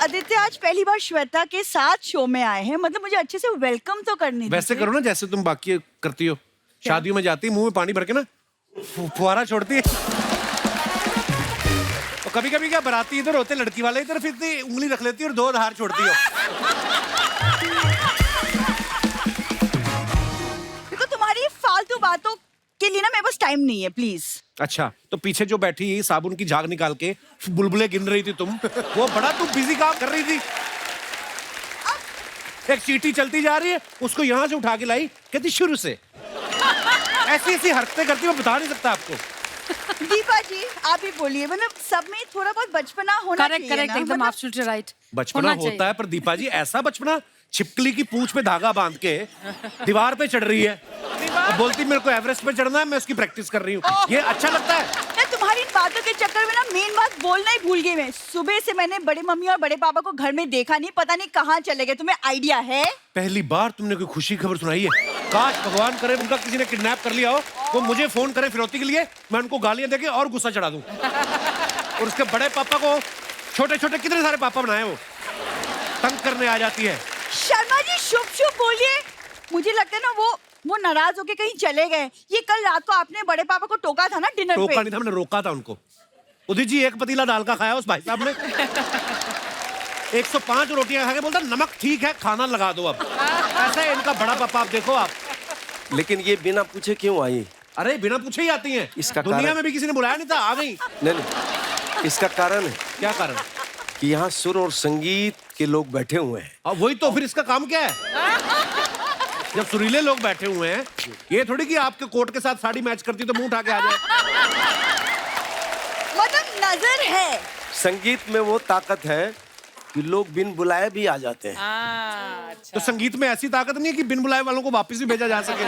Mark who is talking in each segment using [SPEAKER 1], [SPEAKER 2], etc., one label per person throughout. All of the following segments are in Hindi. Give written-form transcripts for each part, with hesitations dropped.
[SPEAKER 1] आदित्य आज पहली बार श्वेता के साथ शो में आए हैं, मतलब मुझे अच्छे से वेलकम तो करनी थी।
[SPEAKER 2] वैसे करो ना जैसे तुम बाकी करती हो। शादियों में जाती मुंह में पानी भर के ना फुहारा छोड़ती है। और कभी कभी क्या बाराती इधर होते लड़की वाले इधर फिरती उंगली रख लेती और दो धार छोड़ती हो।
[SPEAKER 1] देखो तुम्हारी फालतू बातों के लिए ना मेरे पास टाइम नहीं है, प्लीज।
[SPEAKER 2] अच्छा तो पीछे जो बैठी साबुन की झाग निकाल के बुलबुले गिन रही थी तुम, वो बड़ा तुम बिजी काम कर रही थी। एक चींटी चलती जा रही है, उसको यहाँ से उठा के लाई, कहती शुरू से। ऐसी ऐसी हरकतें करती मैं बता नहीं सकता आपको।
[SPEAKER 1] दीपा जी आप ही बोलिए, मतलब सब में थोड़ा बहुत बचपना होना चाहिए।
[SPEAKER 3] करेक्ट, एकदम
[SPEAKER 1] मतलब...
[SPEAKER 3] एब्सोल्युटली राइट।
[SPEAKER 2] बचपना होता है पर दीपा जी ऐसा बचपना, छिपकली की पूंछ पे धागा बांध के दीवार पे चढ़ रही है और बोलती मेरे को एवरेस्ट पे चढ़ना है, मैं उसकी प्रैक्टिस कर रही हूँ। ये अच्छा लगता है?
[SPEAKER 1] तुम्हारी बातों के चक्कर में ना मेन बात बोलना ही भूल गई मैं। सुबह से मैंने बड़े मम्मी और बड़े पापा को घर में देखा नहीं, पता नहीं कहाँ चले गए। तुम्हें आइडिया है?
[SPEAKER 2] पहली बार तुमने कोई खुशी खबर सुनाई है। काश भगवान करे उनका किसी ने किडनैप कर लिया हो, वो मुझे फोन करे फिरौती के लिए, मैं उनको गालियां देके और गुस्सा चढ़ा दूं। और उसके बड़े पापा को छोटे छोटे कितने सारे पापा बनाए, वो तंग करने आ जाती है।
[SPEAKER 1] शर्मा जी शुभ शुभ बोलिए। मुझे लगता है ना वो नाराज होके कहीं चले गए। ये कल रात को आपने बड़े पापा को टोका था ना डिनर पे।
[SPEAKER 2] टोका नहीं था, मैंने रोका था उनको। उदित जी एक पतीला दाल का खाया उस भाई साहब ने। 105 रोटियां खा के बोलता नमक ठीक है, खाना लगा दो अब। ऐसा है इनका बड़ा पापा, आप देखो आप।
[SPEAKER 4] लेकिन ये बिना पूछे क्यों आई?
[SPEAKER 2] अरे बिना पूछे ही आती हैं।
[SPEAKER 4] इसका
[SPEAKER 2] दुनिया
[SPEAKER 4] कारण...
[SPEAKER 2] में भी किसी ने बुलाया नहीं था, आ गई।
[SPEAKER 4] नहीं, इसका कारण है।
[SPEAKER 2] क्या कारण?
[SPEAKER 4] कि यहाँ सुर और संगीत के लोग बैठे हुए हैं।
[SPEAKER 2] अब वही तो, फिर इसका काम क्या है? जब सुरीले लोग बैठे हुए हैं, ये थोड़ी कि आपके कोट के साथ साड़ी मैच करती तो मुंह उठा के आ जाए।
[SPEAKER 1] मतलब नजर है।
[SPEAKER 4] संगीत में वो ताकत है कि लोग बिन बुलाए भी आ जाते हैं।
[SPEAKER 2] तो संगीत में ऐसी ताकत नहीं है कि बिन बुलाए वालों को वापस भी भेजा जा सके।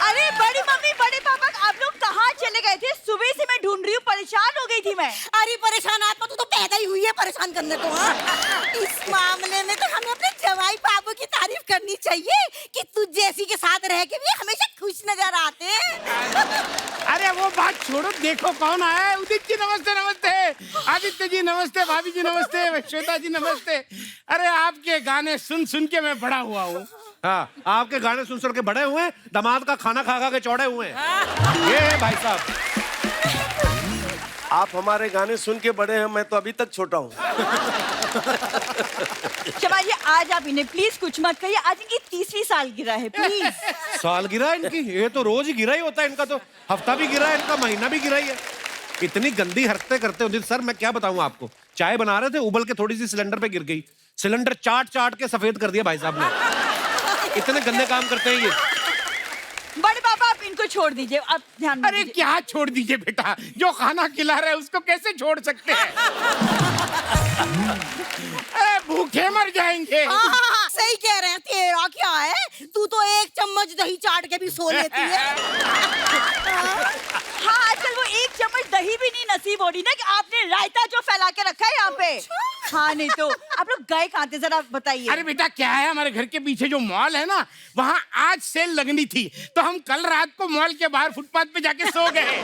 [SPEAKER 1] अरे बड़ी मम्मी बड़े पापा आप लोग कहाँ चले गए थे? सुबह से मैं ढूंढ रही हूँ, परेशान हो गई थी मैं।
[SPEAKER 5] अरे परेशान आत्मा तू तो पैदा ही हुई है परेशान करने को। हाँ? इस मामले में तो हमें अपने जवाई बाबू की तारीफ करनी चाहिए कि तू जैसी के साथ रह के भी हमेशा खुश नजर आते हैं।
[SPEAKER 6] अरे वो बात छोड़ो, देखो कौन आया है। उदित जी नमस्ते। नमस्ते आदित्य जी नमस्ते, भाभी जी नमस्ते, श्वेता जी नमस्ते। अरे आपके गाने सुन सुन के मैं बड़ा हुआ हूँ।
[SPEAKER 2] हाँ आपके गाने सुन सुन के बड़े हुए, दामाद का खाना खा खा के चौड़े हुए हैं। ये है भाई साहब।
[SPEAKER 4] आप हमारे गाने सुन के बड़े हैं, मैं तो अभी तक छोटा हूँ।
[SPEAKER 1] शर्मा जी आज आप इन्हें प्लीज कुछ मत कहिए, आज इनकी 30वीं सालगिरह है, प्लीज।
[SPEAKER 2] साल गिरा है इनकी? ये तो रोज ही गिरा ही होता है इनका, तो हफ्ता भी गिरा है इनका, महीना भी गिरा ही है। इतनी गंदी हरकतें करते हो सर, मैं क्या बताऊं आपको। चाय बना रहे थे, उबल के थोड़ी सी सिलेंडर पे गिर गई, सिलेंडर चाट चाट के सफेद कर दिया भाई साहब ने। इतने गंदे काम करते हैं ये।
[SPEAKER 1] बड़े पापा आप इनको छोड़ दीजिए, आप ध्यान
[SPEAKER 6] अरे क्या छोड़ दीजिए बेटा, जो खाना खिला रहे हैं उसको कैसे छोड़ सकते हैं? अरे भूखे मर जाएंगे।
[SPEAKER 5] हाँ, सही कह रहे हैं। तेरा क्या है, तू तो एक चम्मच दही चाट के भी सो लेती है।
[SPEAKER 1] हाँ आजकल वो एक चम्मच दही भी नहीं नसीब हो रही ना, कि आपने रायता जो फैला के रखा है यहाँ पे। हाँ नहीं तो आप लोग गए कहाँ थे जरा बताइए।
[SPEAKER 6] अरे बेटा क्या है, हमारे घर के पीछे जो मॉल है ना, वहाँ आज सेल लगनी थी, तो हम कल रात को मॉल के बाहर फुटपाथ पे जाके सो गए।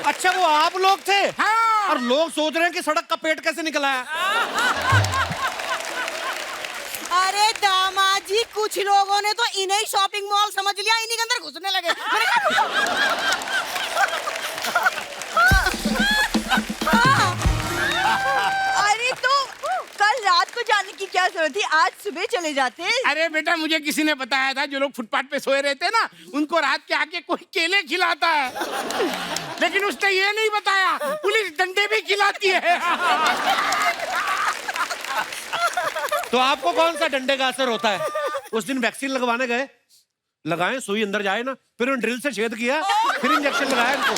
[SPEAKER 2] अच्छा वो आप लोग थे?
[SPEAKER 6] हाँ।
[SPEAKER 2] और लोग सोच रहे हैं कि सड़क का पेट कैसे निकला है।
[SPEAKER 5] अरे दामाद जी, कुछ लोगों ने तो इन्हें शॉपिंग मॉल समझ लिया, इन्हीं के अंदर घुसने लगे।
[SPEAKER 1] अरे तो कल रात को जाने की क्या जरूरत थी, आज सुबह चले जाते।
[SPEAKER 6] अरे बेटा मुझे किसी ने बताया था, जो लोग फुटपाथ पे सोए रहते हैं ना, उनको रात के आके कोई केले खिलाता है। लेकिन उसने ये नहीं बताया पुलिस डंडे भी खिलाती है।
[SPEAKER 2] तो आपको कौन सा डंडे का असर होता है? उस दिन वैक्सीन लगवाने गए, लगाए, सुई अंदर जाए ना, फिर उन ड्रिल से छेद किया, फिर इंजेक्शन लगाया इनको।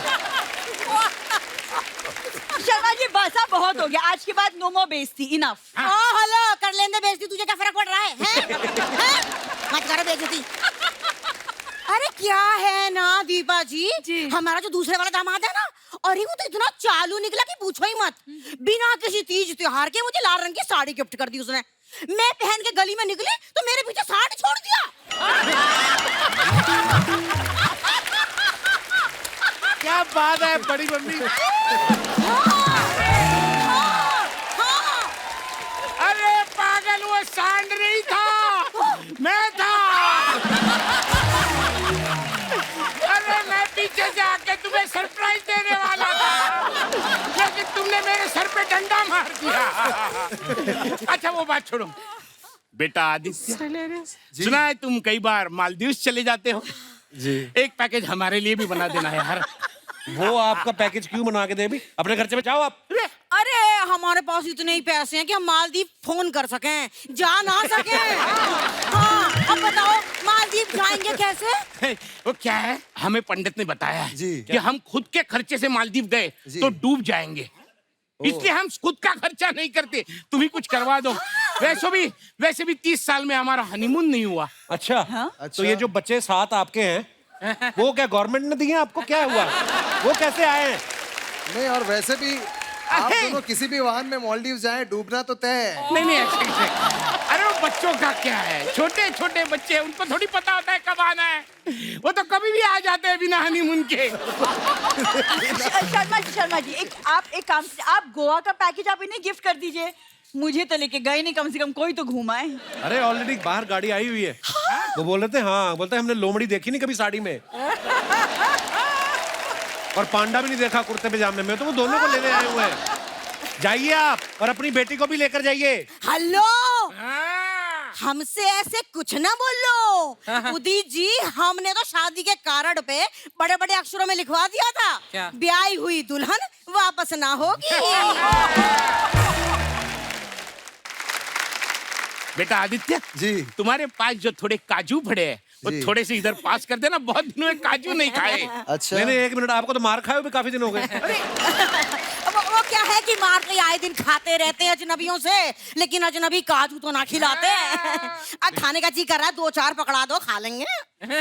[SPEAKER 1] शर्मा जी बस अब बहुत हो गया, आज के बाद नो मोर बेइज्जती, इनफ।
[SPEAKER 5] हेलो कर लेंगे बेइज्जती, तुझे क्या फर्क पड़ रहा है? मत करो बेइज्जती। अरे क्या है ना दीपा जी, हमारा जो दूसरे वाला दामाद है ना, और वो तो इतना चालू निकला कि पूछो ही मत। बिना किसी तीज त्योहार के मुझे लाल रंग की साड़ी गिफ्ट कर दी उसने। मैं पहन के गली में निकली तो मेरे पीछे साड़ी छोड़ दिया।
[SPEAKER 2] बात है बड़ी मम्मी।
[SPEAKER 6] अरे पागल, वो सांड नहीं था, मैं था। अरे मैं पीछे से आके तुम्हें सरप्राइज देने वाला था, लेकिन तुमने मेरे सर पे डंडा मार दिया। अच्छा वो बात छोड़ो, बेटा आदित्य, सुना है तुम कई बार मालदीव्स चले जाते हो
[SPEAKER 4] जी।
[SPEAKER 6] एक पैकेज हमारे लिए भी बना देना यार।
[SPEAKER 2] वो आपका पैकेज क्यों बना के दे अभी? अपने खर्चे पे जाओ आप।
[SPEAKER 5] अरे हमारे पास इतने ही पैसे हैं कि हम मालदीव फोन कर सकें, जा ना सकें। हाँ, अब बताओ मालदीव जाएंगे कैसे?
[SPEAKER 6] वो क्या है, हमें पंडित ने बताया है
[SPEAKER 4] जी।
[SPEAKER 6] कि हम खुद के खर्चे से मालदीव गए तो डूब जाएंगे, इसलिए हम खुद का खर्चा नहीं करते। तुम ही कुछ करवा दो। वैसे भी 30 साल में हमारा हनीमून नहीं हुआ।
[SPEAKER 2] अच्छा, तो ये जो बच्चे 7 आपके हैं वो क्या गवर्नमेंट ने दिए आपको? क्या हुआ, वो कैसे आए हैं?
[SPEAKER 3] नहीं, और वैसे भी आप दोनों किसी भी वाहन में मालदीव जाएं, डूबना तो तय है।
[SPEAKER 6] नहीं ऐसे कैसे? अरे वो बच्चों का क्या है, छोटे छोटे बच्चे, उनको थोड़ी पता होता है कब आना है। वो तो कभी भी आ जाते हैं बिना हनीमून के।
[SPEAKER 1] शर्मा जी, आप एक काम, आप गोवा का पैकेज आप इन्हें गिफ्ट कर दीजिए। मुझे तो लेके गए नहीं, कम से कम कोई तो घुमाए।
[SPEAKER 2] अरे ऑलरेडी बाहर गाड़ी आई हुई है। वो बोल रहे थे, हाँ बोलते हैं हमने लोमड़ी देखी नहीं कभी साड़ी में, और पांडा भी नहीं देखा कुर्ते पजामे में, तो वो दोनों को लेने आए हुए हैं। जाइए आप, और अपनी बेटी को भी लेकर जाइए।
[SPEAKER 5] हेलो, हमसे ऐसे कुछ ना बोलो। उदित जी, हमने तो शादी के कार्ड पे बड़े बड़े अक्षरों में लिखवा दिया था, ब्याही हुई दुल्हन वापस ना होगी।
[SPEAKER 6] बेटा आदित्य
[SPEAKER 3] जी।
[SPEAKER 6] तुम्हारे पास जो थोड़े काजू पड़े हैं वो
[SPEAKER 3] जी।
[SPEAKER 6] थोड़े से इधर पास कर देना, बहुत दिनों में काजू नहीं खाए।
[SPEAKER 3] अच्छा।
[SPEAKER 2] नहीं 1 मिनट, आपको तो मार खाए भी काफी दिन हो गए।
[SPEAKER 5] वो क्या है कि मार के आए दिन खाते रहते हैं अजनबियों से, लेकिन अजनबी काजू तो ना खिलाते हैं। अब खाने का जी कर रहा है, 2-4 पकड़ा दो, खा लेंगे।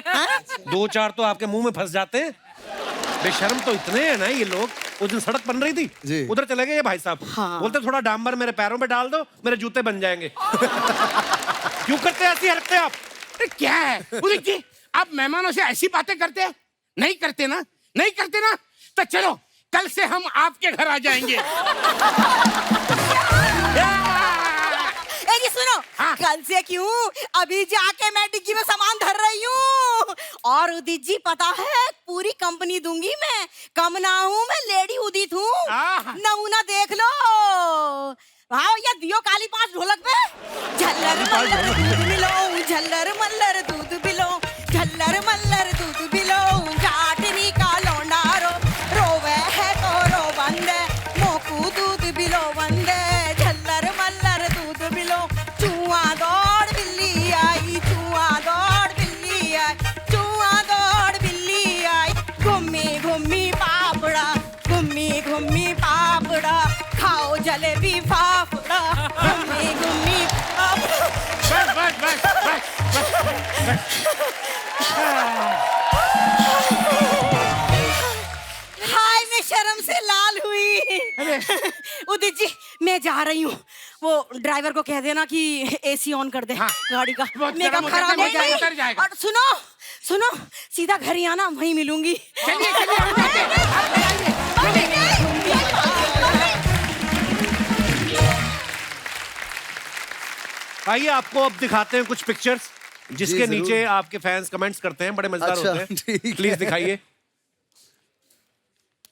[SPEAKER 5] हाँ?
[SPEAKER 2] 2-4 तो आपके मुंह में फंस जाते हैं। बेशर्म तो इतने हैं ना ये लोग। उस दिन सड़क बन रही थी,
[SPEAKER 3] जी।
[SPEAKER 2] उधर चले गए ये भाई साहब।
[SPEAKER 5] हाँ।
[SPEAKER 2] बोलते थोड़ा डांबर मेरे पैरों पे डाल दो, मेरे जूते बन जाएंगे। क्यों करते हैं ऐसी हरकतें आप?
[SPEAKER 6] अरे क्या है उदित जी, आप मेहमानों से ऐसी बातें करते हैं? नहीं करते ना, नहीं करते ना, तो चलो कल से हम आपके घर आ जाएंगे।
[SPEAKER 5] जी सुनो,
[SPEAKER 6] हाँ।
[SPEAKER 5] कल से क्यों, अभी जाके मैं डिग्गी में सामान धर रही हूँ। और उदित जी पता है, पूरी कंपनी दूंगी मैं, कम ना हूँ मैं, लेडी उदित हूँ।
[SPEAKER 6] आहा।
[SPEAKER 5] नमूना देख लो। हाँ, या दियो काली 5 ढोलक पे। झल्लर मल्लर दूध पिलो, झल्लर मल्लर दूध पिलो, झल्लर मल्लर दूध पिलो, जाटनी का लौंडा रोवे है तो रो बंदे, मोकू दूध पिलो बंदे, झल्लर मल्लर दूध पिलो। चूहा दौड़ बिल्ली आई, चूहा दौड़ बिल्ली आई, चूहा दौड़ बिल्ली आई, घूमी घूमी पापड़ा, घूमी घूमी पापड़ा, खाओ जलेबी फाफड़ा, घूमी घूमी पापड़ा। हाय, मैं शर्म से लाल हुई। उदित जी, मैं जा रही हूँ, वो ड्राइवर को कह देना कि एसी ऑन कर दे।
[SPEAKER 6] हाँ।
[SPEAKER 5] गाड़ी का
[SPEAKER 6] बहुत
[SPEAKER 5] मेकअप
[SPEAKER 6] गर्म हो
[SPEAKER 5] खराब
[SPEAKER 6] जाता
[SPEAKER 5] हो
[SPEAKER 6] है,
[SPEAKER 5] जाएगा।
[SPEAKER 6] उतर जाएगा।
[SPEAKER 5] और सुनो, सीधा घर ही आना, वहीं मिलूंगी।
[SPEAKER 6] चलिए चलिए हम जाते हैं। आप जाइए।
[SPEAKER 2] आइए आपको अब दिखाते हैं कुछ पिक्चर्स जिसके
[SPEAKER 3] जी, जरूर।
[SPEAKER 2] नीचे आपके फैंस कमेंट्स करते हैं, बड़े मजेदार
[SPEAKER 3] अच्छा,
[SPEAKER 2] होते हैं।
[SPEAKER 3] ठीक है।
[SPEAKER 2] प्लीज दिखाइए।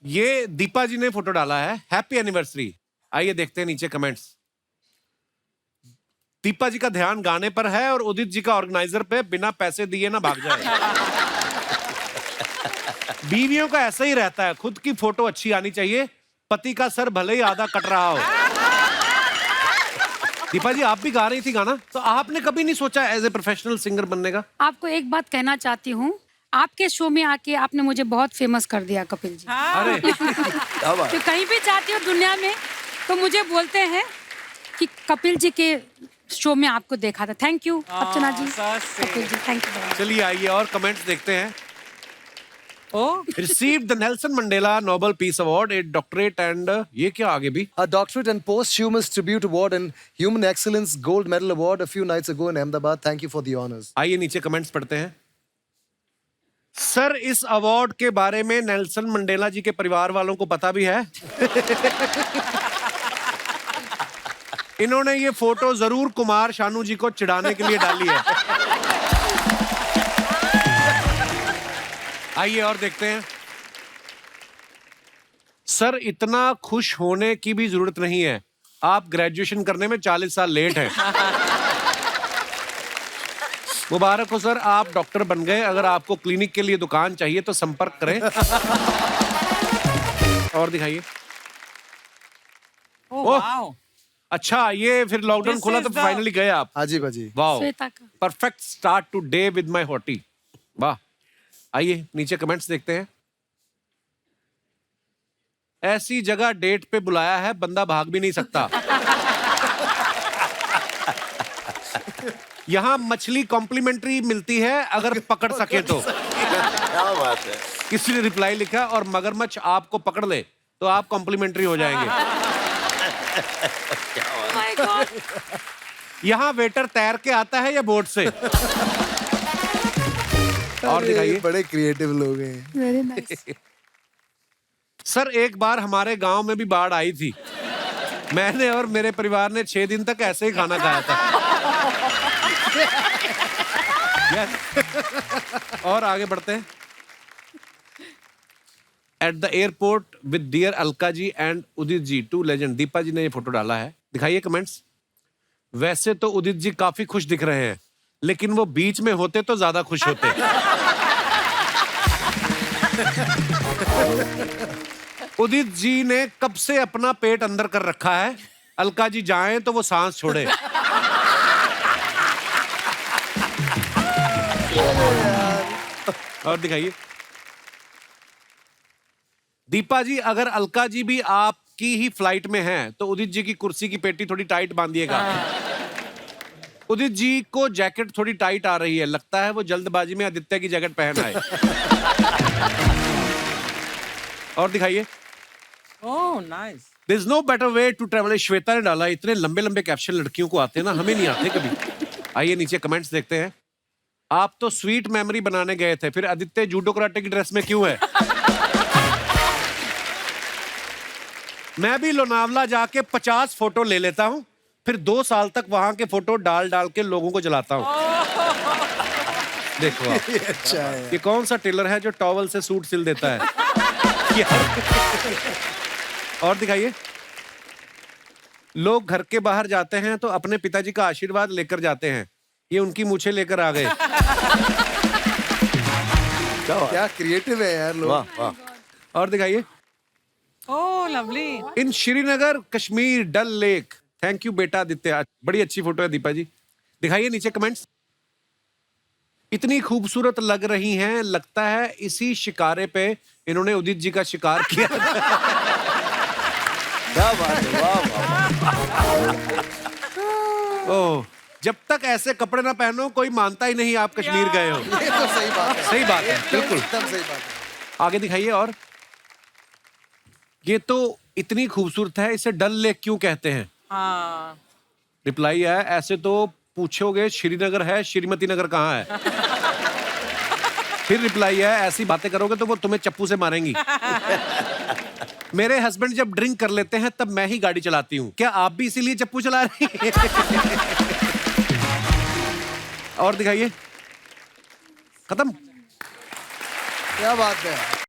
[SPEAKER 2] ये दीपा जी ने फोटो डाला है, हैप्पी एनिवर्सरी। आइए देखते हैं नीचे कमेंट्स। दीपा जी का ध्यान गाने पर है और उदित जी का ऑर्गेनाइजर पे, बिना पैसे दिए ना भाग जाए। बीवियों का ऐसा ही रहता है, खुद की फोटो अच्छी आनी चाहिए, पति का सर भले ही आधा कट रहा हो। दीपा जी, आप भी गा रही थी गाना, तो आपने कभी नहीं सोचा एज ए प्रोफेशनल सिंगर बनने का?
[SPEAKER 7] आपको एक बात कहना चाहती हूँ, आपके शो में आके आपने मुझे बहुत फेमस कर दिया कपिल जी।
[SPEAKER 2] अरे
[SPEAKER 7] तो कहीं भी जाती हूँ दुनिया में तो मुझे बोलते हैं कि कपिल जी के शो में आपको देखा था। Thank you Archana ji, Kapil ji, thank you.
[SPEAKER 2] चलिए आइए और कमेंट्स देखते हैं। Received the Nelson Mandela Nobel Peace Award, a doctorate and ये क्या आगे भी?
[SPEAKER 3] A doctorate and posthumous tribute award and human excellence gold medal award a few nights ago in Ahmedabad. Thank you for the honors.
[SPEAKER 2] आइए नीचे कमेंट्स पढ़ते हैं। सर इस अवार्ड के बारे में नेल्सन मंडेला जी के परिवार वालों को पता भी है? इन्होंने ये फोटो जरूर कुमार शानू जी को चिढ़ाने के लिए डाली है। आइए और देखते हैं। सर इतना खुश होने की भी जरूरत नहीं है, आप ग्रेजुएशन करने में 40 साल लेट हैं। मुबारक हो सर, आप डॉक्टर बन गए। अगर आपको क्लिनिक के लिए दुकान चाहिए तो संपर्क करें। और दिखाइए। ओह, अच्छा ये फिर लॉकडाउन खुला तो फाइनली गए आप।
[SPEAKER 3] हाँ जी भाजी।
[SPEAKER 2] वाह,
[SPEAKER 7] श्वेता का।
[SPEAKER 2] Perfect start to day with my hottie. वाह। आइए नीचे कमेंट्स देखते हैं। ऐसी जगह डेट पे बुलाया है, बंदा भाग भी नहीं सकता। यहाँ मछली कॉम्प्लीमेंट्री मिलती है अगर पकड़ सके तो।
[SPEAKER 4] क्या बात है।
[SPEAKER 2] किसी ने रिप्लाई लिखा, और मगरमच्छ आपको पकड़ ले तो आप कॉम्प्लीमेंट्री हो जाएंगे।
[SPEAKER 7] My God.
[SPEAKER 2] यहाँ वेटर तैर के आता है या बोट से? और दिखाइए।
[SPEAKER 3] बड़े क्रिएटिव लोग हैं।
[SPEAKER 7] Very nice.
[SPEAKER 2] सर एक बार हमारे गांव में भी बाढ़ आई थी, मैंने और मेरे परिवार ने 6 दिन तक ऐसे ही खाना खाया था। Yes. और आगे बढ़ते हैं। At the airport with dear Alka ji and Udit ji, 2 legend. Deepa ji ने ये फोटो डाला है, दिखाइए कमेंट्स। वैसे तो उदित जी काफी खुश दिख रहे हैं, लेकिन वो बीच में होते तो ज्यादा खुश होते। उदित जी ने कब से अपना पेट अंदर कर रखा है, अलका जी जाएं तो वो सांस छोड़े। और दिखाइए। दीपा जी अगर अलका जी भी आपकी ही फ्लाइट में हैं तो उदित जी की कुर्सी की पेटी थोड़ी टाइट बांधिएगा। उदित जी को जैकेट थोड़ी टाइट आ रही है, लगता है वो जल्दबाजी में आदित्य की जैकेट पहन आए। और दिखाइए।
[SPEAKER 6] Oh nice.
[SPEAKER 2] There is no better way to travel. Shweta ने डाला, इतने लंबे लंबे कैप्शन लड़कियों को आते हैं ना, हमें नहीं आते कभी। आइए नीचे कमेंट्स देखते हैं। आप तो स्वीट मेमोरी बनाने गए थे, फिर आदित्य जूडो कराटे की ड्रेस में क्यों है? मैं भी लोनावला जाके 50 फोटो ले लेता हूं, फिर 2 साल तक वहां के फोटो डाल डाल के लोगों को जलाता हूं। देखो आप।
[SPEAKER 3] अच्छा है।
[SPEAKER 2] ये कौन सा टेलर है जो टॉवल से सूट सिल देता है? और दिखाइए। लोग घर के बाहर जाते हैं तो अपने पिताजी का आशीर्वाद लेकर जाते हैं, ये उनकी मूछें लेकर आ गए।
[SPEAKER 3] क्या क्रिएटिव है यार लोग।
[SPEAKER 4] वाह वाह।
[SPEAKER 2] और दिखाइए।
[SPEAKER 6] Oh lovely.
[SPEAKER 2] In Srinagar Kashmir Dal lake. Thank you बेटा आदित्य, बड़ी अच्छी फोटो है दीपा जी। दिखाइए नीचे कमेंट्स। इतनी खूबसूरत लग रही हैं, लगता है इसी शिकारे पे इन्होंने उदित जी का शिकार किया।
[SPEAKER 4] क्या बात है। वाह वाह।
[SPEAKER 2] ओह, जब तक ऐसे कपड़े ना पहनो कोई मानता ही नहीं आप कश्मीर गए हो।
[SPEAKER 3] ये तो सही बात है।
[SPEAKER 2] सही बात है, बिल्कुल
[SPEAKER 3] एकदम सही बात है।
[SPEAKER 2] आगे दिखाइए। और ये तो इतनी खूबसूरत है, इसे डल लेक क्यों कहते हैं?
[SPEAKER 6] हाँ।
[SPEAKER 2] रिप्लाई है, ऐसे तो पूछोगे श्रीनगर है, श्रीमती नगर कहाँ है? फिर रिप्लाई है, ऐसी बातें करोगे तो वो तुम्हें चप्पू से मारेंगी। मेरे हस्बैंड जब ड्रिंक कर लेते हैं तब मैं ही गाड़ी चलाती हूँ, क्या आप भी इसीलिए चप्पू चला रही हैं? और दिखाइए। खत्म।
[SPEAKER 3] क्या बात है।